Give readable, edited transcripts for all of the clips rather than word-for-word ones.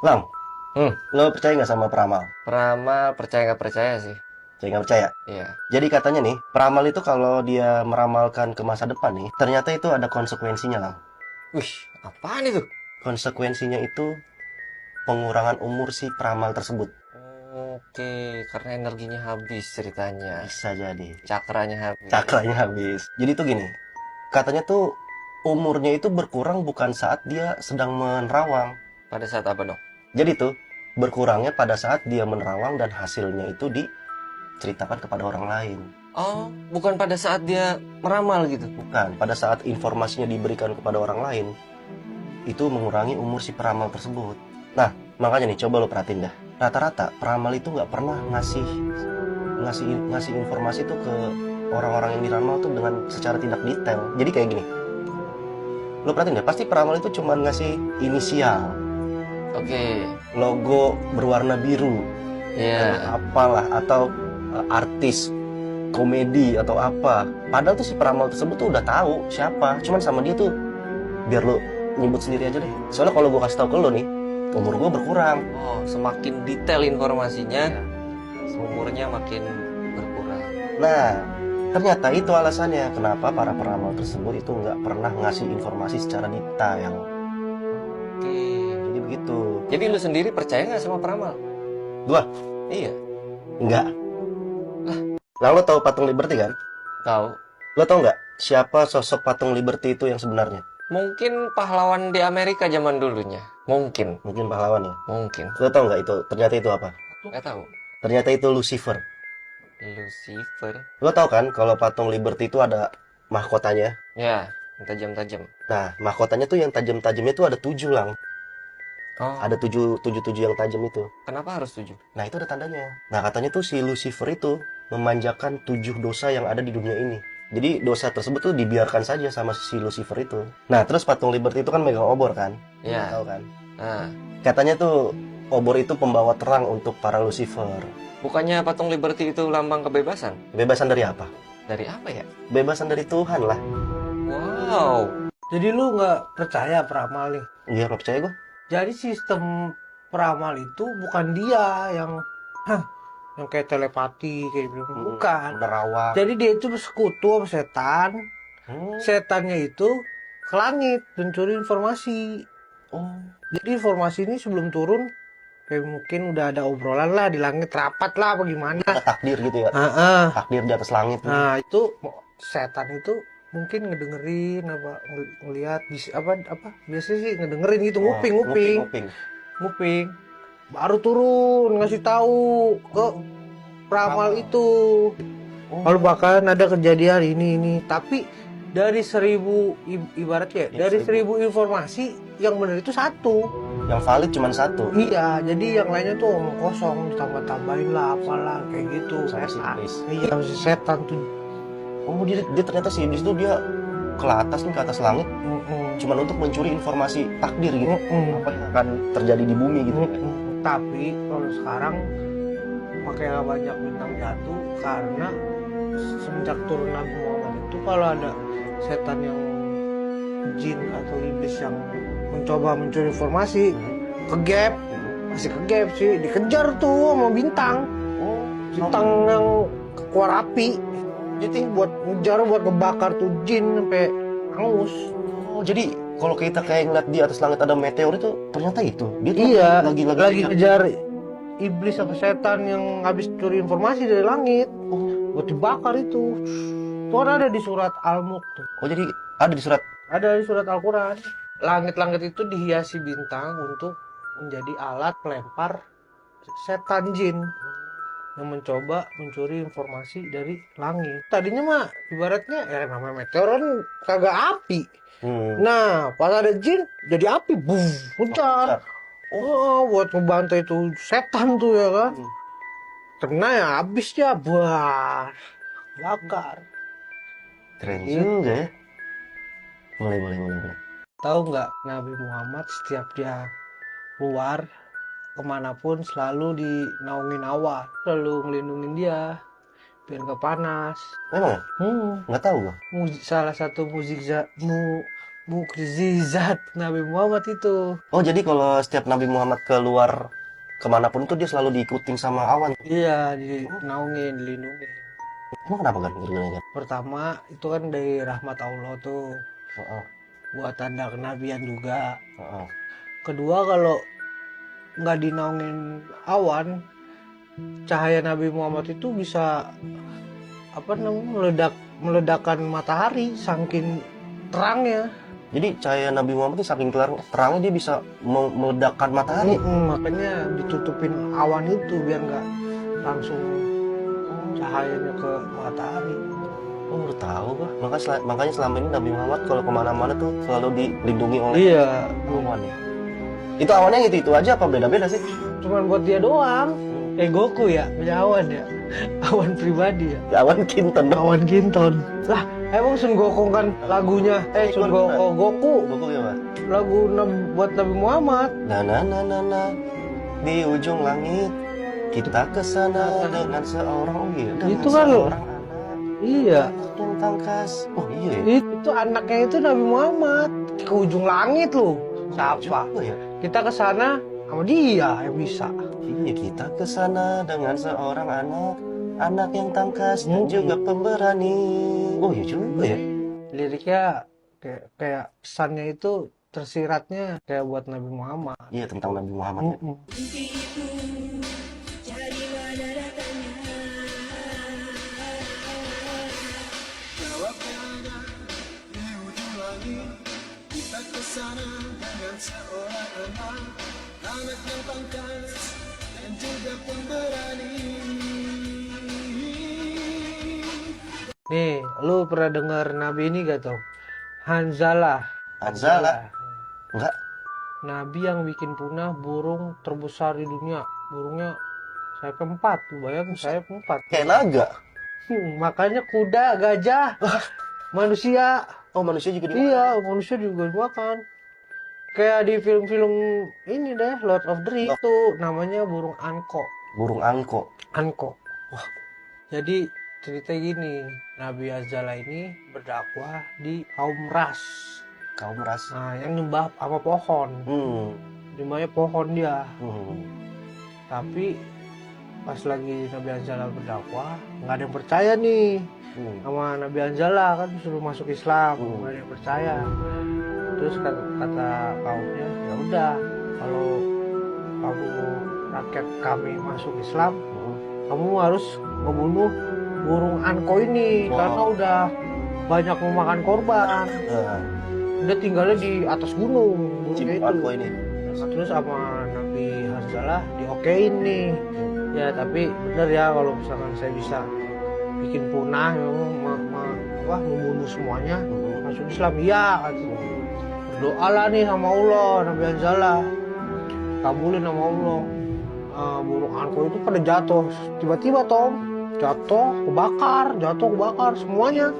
Lang, Hmm, lo percaya nggak sama peramal? Peramal percaya nggak percaya sih? Saya nggak percaya. Iya. Jadi katanya nih, peramal itu kalau dia meramalkan ke masa depan nih, ternyata itu ada konsekuensinya, Lang. Wih, apaan itu? Konsekuensinya itu pengurangan umur si peramal tersebut. Oke, karena energinya habis ceritanya. Bisa jadi. Cakranya habis. Cakranya habis. Jadi tuh gini, katanya tuh umurnya itu berkurang bukan saat dia sedang menerawang. Pada saat apa dong? Jadi tuh, berkurangnya pada saat dia menerawang dan hasilnya itu diceritakan kepada orang lain. Oh, bukan pada saat dia meramal gitu. Bukan, pada saat informasinya diberikan kepada orang lain, itu mengurangi umur si peramal tersebut. Nah, makanya nih, coba lo perhatiin dah. Rata-rata peramal itu nggak pernah ngasih ngasih ngasih informasi itu ke orang-orang yang diramal tuh dengan secara tidak detail. Jadi kayak gini, lo perhatiin deh, pasti peramal itu cuma ngasih inisial, Oke, logo berwarna biru, ya. apalah, atau artis komedi atau apa. Padahal tuh si peramal tersebut tuh udah tahu siapa, cuman sama dia tuh biar lo nyebut sendiri aja deh. Soalnya kalau gue kasih tahu ke lo nih, umur gue berkurang. Oh, semakin detail informasinya, umurnya makin berkurang. Nah, ternyata itu alasannya kenapa para peramal tersebut itu nggak pernah ngasih informasi secara detail. Oke. Jadi begitu. Jadi lu sendiri percaya nggak sama peramal? Gua Iya. nggak. Lah lo tahu patung Liberty kan? Tahu. Lo tahu nggak siapa sosok patung Liberty itu yang sebenarnya? Mungkin pahlawan di Amerika zaman dulunya. Mungkin. Mungkin pahlawan ya. Mungkin. Lo tahu nggak itu? Ternyata itu apa? Nggak tahu. Ternyata itu Lucifer. Lucifer. Lo tahu kan kalau patung Liberty itu ada mahkotanya? Ya, yang tajam-tajam. Nah, mahkotanya tuh yang tajam-tajamnya tuh ada 7 lang. Oh, Ada tujuh yang tajam itu. kenapa harus 7? Nah, itu ada tandanya. Nah, katanya tuh si Lucifer itu memanjakan 7 dosa yang ada di dunia ini. Jadi dosa tersebut tuh dibiarkan saja sama si Lucifer itu. Nah, terus patung Liberty itu kan megang obor kan? Ya. Tahu kan? Nah, Katanya tuh obor itu pembawa terang untuk para Lucifer. bukannya patung Liberty itu lambang kebebasan? Bebasan dari apa? Dari apa ya? Bebasan dari Tuhan lah. Wow. Jadi lu nggak percaya peramal nih? Iya, nggak percaya gue. Jadi sistem peramal itu bukan dia yang kayak telepati kayak gitu. Bukan. Menerawang. Jadi dia itu bersekutu sama setan. Setannya itu ke langit mencuri informasi. Oh, Jadi informasi ini sebelum turun kayak mungkin udah ada obrolan lah di langit, rapat lah apa gimana. ada takdir gitu ya. Takdir di atas langit. Nah itu setan itu mungkin ngedengerin apa ngelihat apa biasanya sih ngedengerin gitu, nguping baru turun ngasih tahu ke peramal itu. Lalu bahkan ada kejadian ini tapi dari 1000 ibaratnya Ya, dari 1000. 1000 informasi yang benar itu satu. Yang valid cuma satu. Iya, jadi yang lainnya tuh omong kosong, ditambah-tambahin lah apalah kayak gitu. Sama si iblis. Iya, si setan tuh. Oh, dia ternyata si iblis itu dia ke atas nih, ke atas langit, cuma untuk mencuri informasi takdir gitu. Apa yang akan terjadi di bumi gitu. Tapi kalau sekarang makanya banyak bintang jatuh karena semenjak turun Nabi Muhammad itu kalau ada setan yang jin atau iblis yang mencoba mencuri informasi kegap, masih kegap sih, dikejar tuh sama bintang yang keluar api. Jadi buat ngejar, buat ngebakar tuh jin sampai hangus. Oh, jadi kalau kita kayak ngeliat di atas langit ada meteor itu ternyata itu dia tuh Iya, lagi lagi ngejar iblis sama setan yang habis curi informasi dari langit. Buat dibakar itu. Tuh ada di surat Al-Mulk tuh. Oh, jadi ada di surat. Ada di surat Al-Quran. Langit-langit itu dihiasi bintang untuk menjadi alat pelempar setan jin yang mencoba mencuri informasi dari langit. Tadinya mah ibaratnya ya namanya meteor kan kagak api. Nah, pas ada jin jadi api, ngejar. Oh, buat ngebantai itu setan tuh ya kan. Kena ya habis ya, bakar. Keren juga ya. Boleh. Tahu nggak Nabi Muhammad setiap dia keluar kemanapun selalu dinaungin awal, selalu ngelindungin dia biar nggak panas. Memang ya? Nggak tahu gua. Salah satu mukjizat Nabi Muhammad itu. Oh, jadi kalau setiap Nabi Muhammad keluar kemanapun tuh dia selalu diikutin sama awan. Iya, dinaungin, dilindungi. Emang kenapa kan? Gara-gara kan? Pertama, itu kan dari rahmat Allah tuh. Heeh, Buat tanda kenabian juga. heeh. Kedua, kalau nggak dinaungin awan, cahaya Nabi Muhammad itu bisa apa namanya meledakkan matahari saking terangnya. Jadi cahaya Nabi Muhammad itu saking terangnya dia bisa meledakkan matahari. Makanya ditutupin awan itu biar nggak langsung cahayanya ke matahari. Oh, baru tahu gua. Makanya selama ini Nabi Muhammad kalau kemana-mana tuh selalu dilindungi oleh Iya, awan ya. Itu awannya gitu aja apa beda-beda sih? cuman buat dia doang. Goku ya, punya awan ya. Awan pribadi ya. Awan Kinten dong. Awan Ginton. Lah, emang Sun Gokong kan lagunya Sun Gokong Goku. Goku gimana? Lagu buat Nabi Muhammad. Na di ujung langit kita kesana dengan seorang Itu kan seorang anak Iya. yang tangkas. Oh iya ya. Itu anaknya itu Nabi Muhammad. Ke ujung langit loh. Siapa? Oh ya. Kita ke sana sama dia yang bisa. Iya, kita kesana dengan seorang anak yang tangkas dan juga pemberani. Oh iya juga ya. Liriknya kayak pesannya itu tersiratnya kayak buat Nabi Muhammad. Iya, tentang Nabi Muhammad. Nih, lu pernah dengar Nabi ini gak tau? Hanzalah. Hanzalah? Enggak. Nabi yang bikin punah burung terbesar di dunia. Burungnya sayap 4. Lu bayangin sayap 4. Kayak naga. Makanya kuda, gajah, manusia. Oh, manusia juga dimakan. Iya, manusia juga dimakan. Kayak di film-film ini deh, Lord of the Rings itu namanya burung anko. Burung angko. Anko. Wah. Jadi cerita gini, Nabi Azala ini berdakwah di kaum ras. Kaum ras. Nah, yang nyembah apa pohon. Nyembahnya pohon dia. Tapi pas lagi Nabi Anzala berdakwah, nggak ada yang percaya nih sama Nabi Anzala, kan disuruh masuk Islam, nggak ada yang percaya. Terus kata kaumnya, ya udah, kalau kamu rakyat kami masuk Islam, kamu harus membunuh burung anko ini karena udah banyak memakan korban. Dia tinggalnya di atas gunung, burungnya itu. Anko ini. Terus sama Nabi Hanzalah diokein nih. Ya tapi bener ya kalau misalkan saya bisa bikin punah, membunuh semuanya, masuk Islam. Iya, berdoalah nih sama Allah, Nabi Hanzalah, kabulin sama Allah. Burung anko itu pada jatuh, tiba-tiba jatuh kebakar semuanya,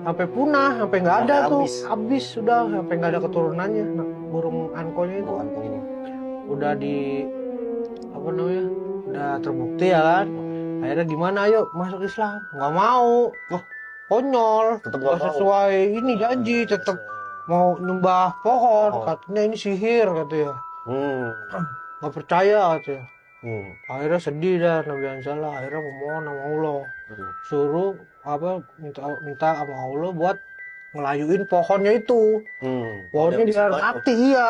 sampai punah, sampai nggak ada tuh, habis sudah, sampai nggak ada keturunannya. Nah, burung ankonya itu udah udah terbukti ya kan. Akhirnya gimana, ayo masuk Islam, nggak mau. Konyol, nggak sesuai ini janji, tetap mau nyembah pohon, katanya ini sihir katanya. Nggak percaya katanya. Akhirnya sedih dah Nabi Hanzalah, akhirnya memohon sama Allah, suruh minta sama Allah buat ngelayuin pohonnya itu. Pohonnya biar mati. Iya.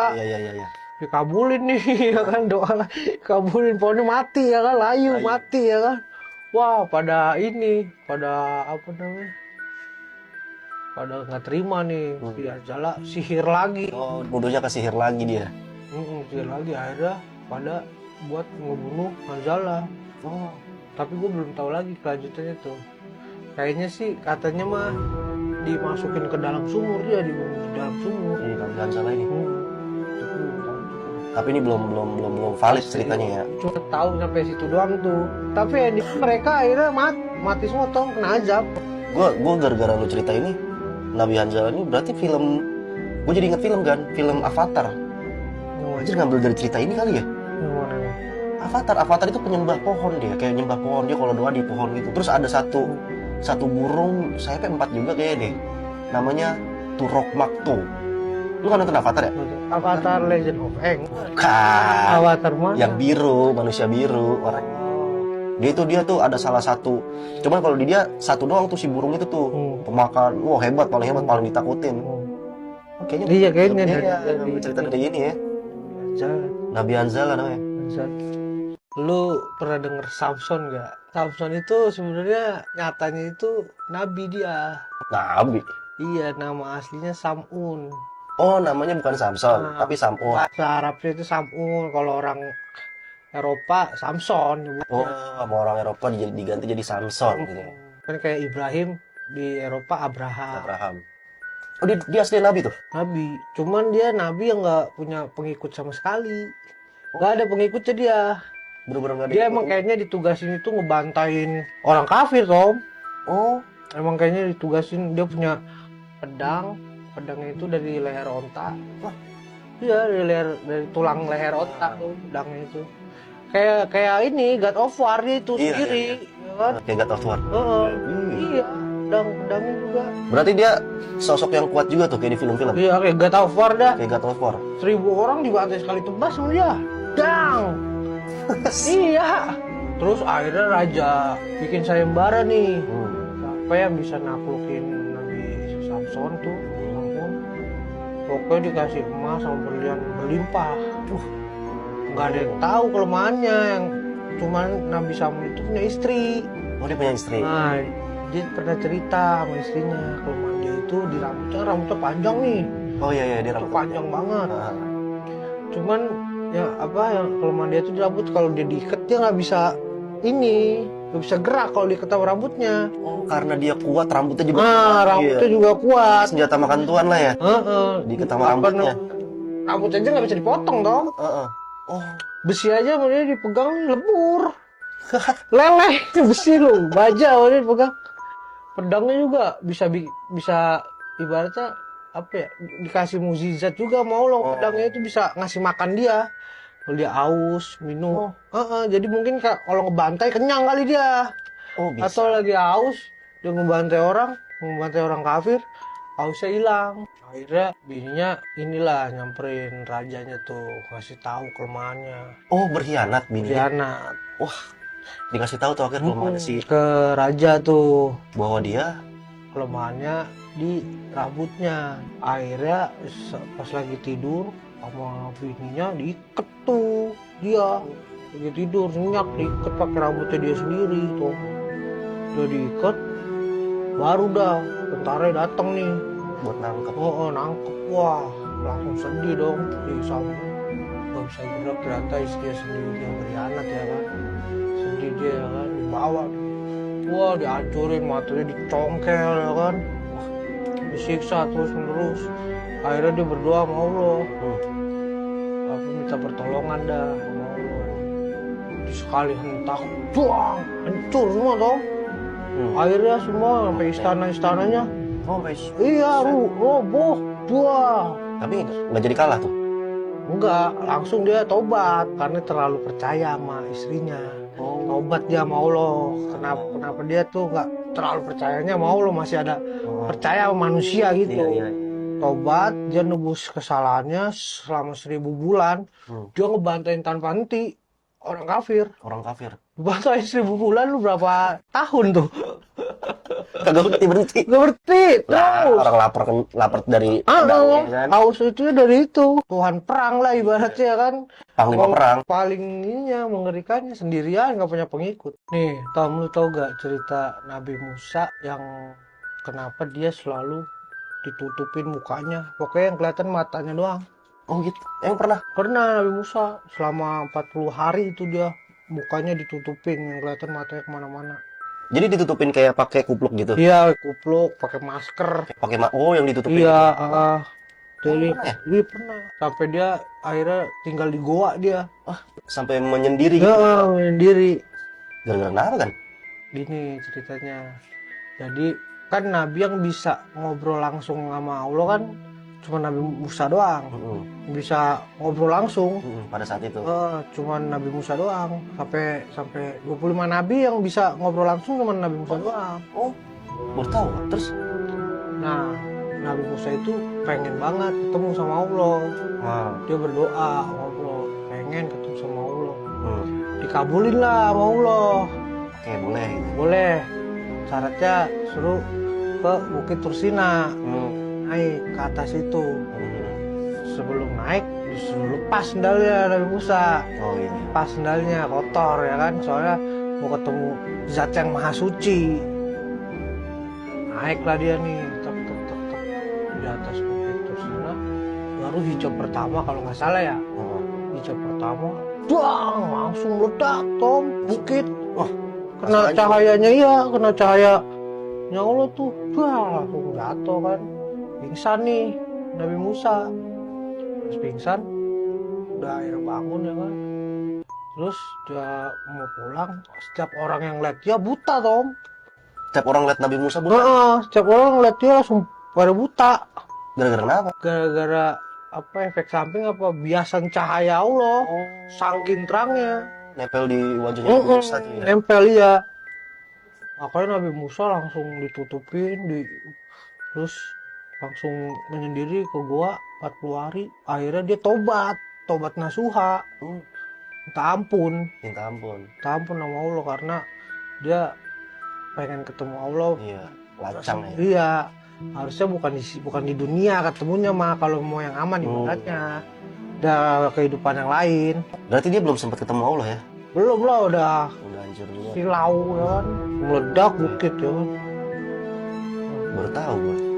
Dikabulin nih ya kan, doa kabulin, pohonnya mati ya kan, layu mati ya kan. Wah, pada nggak terima nih. Nabi Hanzalah sihir lagi. Oh, nuduhnya ke sihir lagi dia. Sihir lagi, akhirnya pada buat ngebunuh Hanzalah. Tapi gue belum tahu lagi kelanjutannya tuh. Kayaknya sih katanya mah dimasukin ke dalam sumur, dia dibunuh di dalam sumur. Iya, Nabi Hanzalah ini. Tapi ini belum valid ceritanya ya. Cuma tahu sampai situ doang tuh. Tapi ini mereka akhirnya mati semua, kena azab. Gue gara-gara lu cerita ini, Nabi Hanzalah ini berarti film. Gue jadi inget film kan, film Avatar. Anjir, ngambil dari cerita ini kali ya. Avatar itu penyembah pohon dia, kayak nyembah pohon, dia kalau doa di pohon gitu. Terus ada satu burung sayapnya 4 juga kayaknya deh. Namanya Turok Maktu. Lu kan nonton Avatar ya? Avatar Legend of Aang. Bukan. Avatar mana? Yang biru, manusia biru, orang. Dia tuh ada salah satu. Cuman kalau di dia satu doang tuh si burung itu tuh pemakan. Wah hebat, paling ditakutin. Kayaknya. Iya kayaknya dari cerita dari ini ya. Nabi Anzala namanya. Lu pernah denger Samson gak? Samson itu sebenarnya nyatanya itu nabi dia. Nabi. Iya, nama aslinya Samun. Oh, namanya bukan Samson, tapi Samun. Bahasa Arabnya itu Samun. Kalau orang Eropa, Samson. Oh, sama orang Eropa diganti jadi Samson gitu. Kan kayak Ibrahim di Eropa Abraham. Abraham. Oh, dia asli nabi tuh? Nabi. Cuman dia nabi yang nggak punya pengikut sama sekali. Nggak ada pengikutnya dia. Bener-bener nggak ada. Dia emang kayaknya ditugasin itu ngebantain orang kafir, Tom. Oh, Emang kayaknya ditugasin, dia punya pedangnya itu dari leher onta. Wah, iya dari tulang leher onta tuh pedangnya itu. Kayak ini God of War dia itu Iya, sendiri, iya. ya kan? kayak God of War. Iya, pedangnya juga. Berarti dia sosok yang kuat juga tuh kayak di film-film. Iya, kayak God of War dah. Kayak God of War. 1000 orang dibantai sekali tebas sama dia. Dang. Iya. Terus akhirnya raja bikin sayembara nih. Siapa yang bisa naklukin Nabi Samson tuh? Samson. Pokoknya dikasih emas sama berlian berlimpah. Nggak ada yang tahu kelemahannya, yang cuman Nabi Samson itu punya istri. Oh, dia punya istri. Nah, dia pernah cerita sama istrinya kelemahan dia itu di rambutnya panjang nih. Oh iya dia rambut Panjang banget. Cuman yang kelemahan dia itu di rambut, kalau dia diikat dia nggak bisa nggak bisa gerak kalau diikat sama rambutnya. Oh, karena dia kuat rambutnya juga. Rambutnya juga kuat. Senjata makan tuan lah ya. Diikat sama rambutnya. Rambut aja nggak bisa dipotong dong. Oh, Besi aja dia dipegang lebur. Leleh besi lu, baja dia dipegang. Pedangnya juga bisa ibaratnya apa ya, dikasih mukjizat juga mau lo. Pedangnya itu bisa ngasih makan dia. Kalau dia aus, minum. Jadi mungkin kalau ngebantai kenyang kali dia. Oh, bisa. Atau lagi aus, dia ngebantai orang kafir, ausnya hilang. Akhirnya bininya inilah nyamperin rajanya tuh, ngasih tahu kelemahannya. Oh, berkhianat bininya. Berkhianat. Wah, dikasih tahu tuh akhirnya kelemahannya sih ke raja tuh, bahwa dia kelemahannya di rambutnya. Akhirnya pas lagi tidur sama bininya diikat tuh dia. Lagi tidur nyenyak diikat pakai rambutnya dia sendiri tuh. Udah diikat, baru dah tentara datang nih buat nangkep. Nangkep. Wah, langsung sedih dong si Samson. Gak bisa gerak, ternyata istrinya sendiri yang berkhianat ya kan. Sedih dia ya kan, dibawa. Wah, dihancurin, matanya dicongkel ya kan. Wah, disiksa terus menerus. Akhirnya dia berdoa sama Allah. Aku minta pertolongan dah sama Allah. Sekali hentak, buang, hancur semua dong. Akhirnya semua sampai istana-istananya. Oh, guys. Iya, roboh, dua. Tapi nggak jadi kalah tuh. Enggak, langsung dia tobat karena terlalu percaya sama istrinya. Tobat dia sama Allah. Kenapa dia tuh nggak terlalu percayanya sama Allah, masih ada percaya sama manusia gitu. Iya. Tobat, dia nebus kesalahannya selama 1000 bulan. Dia ngebantain tanpa henti orang kafir. Bantuin 1000 bulan, lu berapa tahun tuh? Kagak berhenti. Gak berhenti, terus. Orang lapar dari pedang, kan? Haus itu dari itu. Tuhan perang lah ibaratnya kan. Panglima perang. Paling ininya mengerikannya sendirian, gak punya pengikut. Nih, Tom, lu tau gak cerita Nabi Musa yang kenapa dia selalu ditutupin mukanya? Pokoknya yang kelihatan matanya doang. Oh gitu, yang pernah? Pernah Nabi Musa selama 40 hari itu dia mukanya ditutupin, yang kelihatan matanya kemana-mana. Jadi ditutupin kayak pakai kupluk gitu? Iya, kupluk, pakai masker. Yang ditutupin? Iya, jadi pernah ya? dia pernah. Sampai dia akhirnya tinggal di goa dia. Sampai menyendiri gitu? Ya, menyendiri. Gara-gara kenapa kan? Gini ceritanya. Jadi kan Nabi yang bisa ngobrol langsung sama Allah kan cuma Nabi Musa doang. Bisa ngobrol langsung. Pada saat itu? Cuma Nabi Musa doang. Sampai 25 Nabi yang bisa ngobrol langsung cuma Nabi Musa doang. Oh, baru tahu. Terus? Nah, Nabi Musa itu pengen banget ketemu sama Allah. Ah. Dia berdoa sama Allah, pengen ketemu sama Allah. Hmm. Dikabulin lah sama Allah. Oke, boleh gitu. Boleh. Syaratnya suruh ke Bukit Tursina, naik ke atas itu. Sebelum naik disuruh lepas sendalnya Nabi Musa. Oh iya. Pas sendalnya kotor ya kan, soalnya mau ketemu zat yang maha suci. Naiklah dia nih, tek di atas Bukit Tursina. Baru hijab pertama kalau nggak salah ya. Hijab pertama, bang, langsung meledak Tom bukit. Wah, Kena langsung cahayanya, iya, kena cahayanya Allah tuh, wah, langsung jatuh kan. Pingsan nih Nabi Musa. Terus pingsan, udah akhirnya bangun ya kan. Terus dia mau pulang, setiap orang yang lihat dia buta Tom. Setiap orang lihat Nabi Musa buta. Heeh, setiap orang lihat dia langsung pada buta. Gara-gara kenapa? Gara-gara apa efek samping apa biasan cahaya Allah, saking terangnya. Nempel di wajahnya Nabi Musa tuh ya. Nempel ya. Makanya Nabi Musa langsung ditutupin, terus langsung menyendiri ke gua 40 hari. Akhirnya dia tobat nasuha, minta ampun Minta ampun. sama Allah karena dia pengen ketemu Allah. Iya, lacang ya. Iya, harusnya bukan di dunia ketemunya mah, kalau mau yang aman ibaratnya. Ada kehidupan yang lain. Berarti dia belum sempat ketemu Allah ya? Belum lah, udah Udah hancur juga. silau ya kan, meledak bukit ya kan. Baru tahu gue.